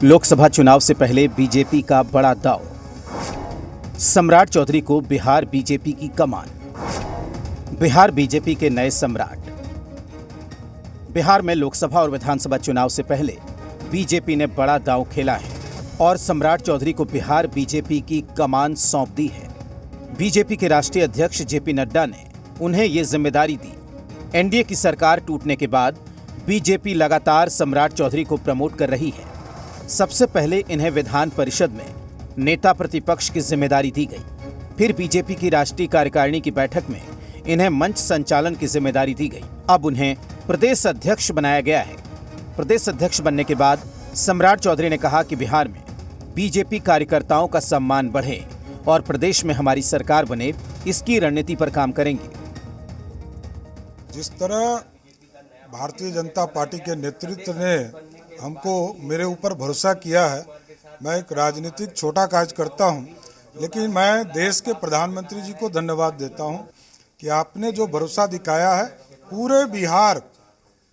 लोकसभा चुनाव से पहले बीजेपी का बड़ा दांव। सम्राट चौधरी को बिहार बीजेपी की कमान। बिहार बीजेपी के नए सम्राट। बिहार में लोकसभा और विधानसभा चुनाव से पहले बीजेपी ने बड़ा दांव खेला है और सम्राट चौधरी को बिहार बीजेपी की कमान सौंप दी है। बीजेपी के राष्ट्रीय अध्यक्ष जेपी नड्डा ने उन्हें ये जिम्मेदारी दी। एनडीए की सरकार टूटने के बाद बीजेपी लगातार सम्राट चौधरी को प्रमोट कर रही है। सबसे पहले इन्हें विधान परिषद में नेता प्रतिपक्ष की जिम्मेदारी दी गई। फिर बीजेपी की राष्ट्रीय कार्यकारिणी की बैठक में इन्हें मंच संचालन की जिम्मेदारी दी गई। अब उन्हें प्रदेश अध्यक्ष बनाया गया है। प्रदेश अध्यक्ष बनने के बाद सम्राट चौधरी ने कहा कि बिहार में बीजेपी कार्यकर्ताओं का सम्मान बढ़े और प्रदेश में हमारी सरकार बने, इसकी रणनीति पर काम करेंगे। जिस तरह भारतीय जनता पार्टी के नेतृत्व ने हमको मेरे ऊपर भरोसा किया है, मैं एक राजनीतिक छोटा कार्यकर्ता हूं, लेकिन मैं देश के प्रधानमंत्री जी को धन्यवाद देता हूं कि आपने जो भरोसा दिखाया है, पूरे बिहार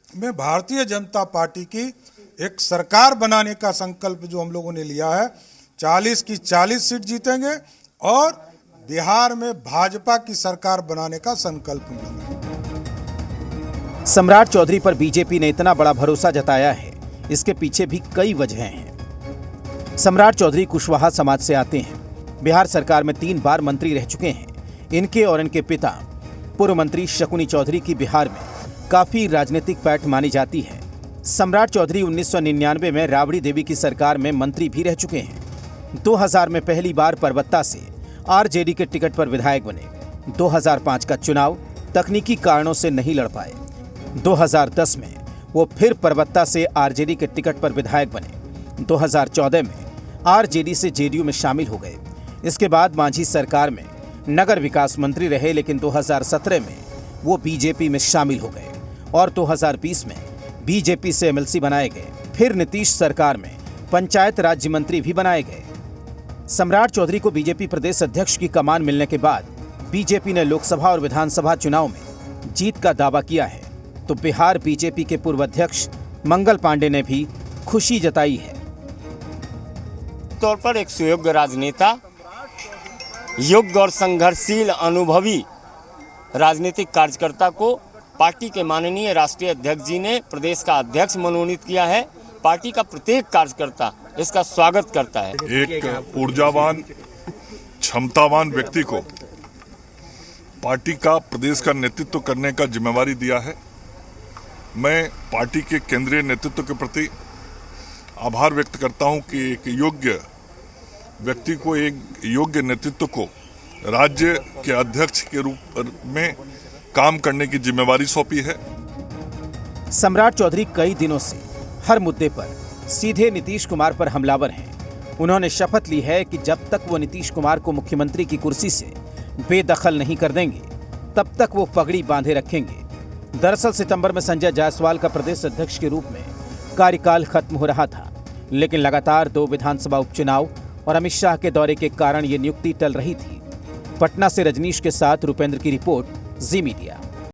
में भारतीय जनता पार्टी की एक सरकार बनाने का संकल्प जो हम लोगों ने लिया है, 40 की 40 सीट जीतेंगे और बिहार में भाजपा की सरकार बनाने का संकल्प लेंगे। सम्राट चौधरी पर बीजेपी ने इतना बड़ा भरोसा जताया है, इसके पीछे भी कई वजहें हैं। सम्राट चौधरी कुशवाहा समाज से आते हैं। बिहार सरकार में 3 बार मंत्री रह चुके हैं। इनके और इनके पिता पूर्व मंत्री शकुनी चौधरी की बिहार में काफी राजनीतिक पैठ मानी जाती है। सम्राट चौधरी 1999 में राबड़ी देवी की सरकार में मंत्री भी रह चुके हैं। 2000 में पहली बार परबत्ता से आरजेडी के टिकट पर विधायक बने। 2005 का चुनाव तकनीकी कारणों से नहीं लड़ पाए। 2010 में वो फिर परबत्ता से आरजेडी के टिकट पर विधायक बने। 2014 में आरजेडी से जेडीयू में शामिल हो गए। इसके बाद मांझी सरकार में नगर विकास मंत्री रहे, लेकिन 2017 में वो बीजेपी में शामिल हो गए और 2020 में बीजेपी से एमएलसी बनाए गए। फिर नीतीश सरकार में पंचायत राज्य मंत्री भी बनाए गए। सम्राट चौधरी को बीजेपी प्रदेश अध्यक्ष की कमान मिलने के बाद बीजेपी ने लोकसभा और विधानसभा चुनाव में जीत का दावा किया है, तो बिहार बीजेपी के पूर्व अध्यक्ष मंगल पांडे ने भी खुशी जताई है। तौर पर एक सुयोग्य राजनेता, योग्य और संघर्षशील अनुभवी राजनीतिक कार्यकर्ता को पार्टी के माननीय राष्ट्रीय अध्यक्ष जी ने प्रदेश का अध्यक्ष मनोनीत किया है। पार्टी का प्रत्येक कार्यकर्ता इसका स्वागत करता है। एक ऊर्जावान, क्षमतावान व्यक्ति को पार्टी का प्रदेश का नेतृत्व करने का जिम्मेवारी दिया है। मैं पार्टी के केंद्रीय नेतृत्व के प्रति आभार व्यक्त करता हूं कि एक योग्य व्यक्ति को, एक योग्य नेतृत्व को राज्य के अध्यक्ष के रूप में काम करने की जिम्मेवारी सौंपी है। सम्राट चौधरी कई दिनों से हर मुद्दे पर सीधे नीतीश कुमार पर हमलावर हैं। उन्होंने शपथ ली है कि जब तक वो नीतीश कुमार को मुख्यमंत्री की कुर्सी से बेदखल नहीं कर देंगे, तब तक वो पगड़ी बांधे रखेंगे। दरअसल सितंबर में संजय जायसवाल का प्रदेश अध्यक्ष के रूप में कार्यकाल खत्म हो रहा था, लेकिन लगातार 2 विधानसभा उपचुनाव और अमित शाह के दौरे के कारण ये नियुक्ति टल रही थी। पटना से रजनीश के साथ रुपेंद्र की रिपोर्ट, जी मीडिया।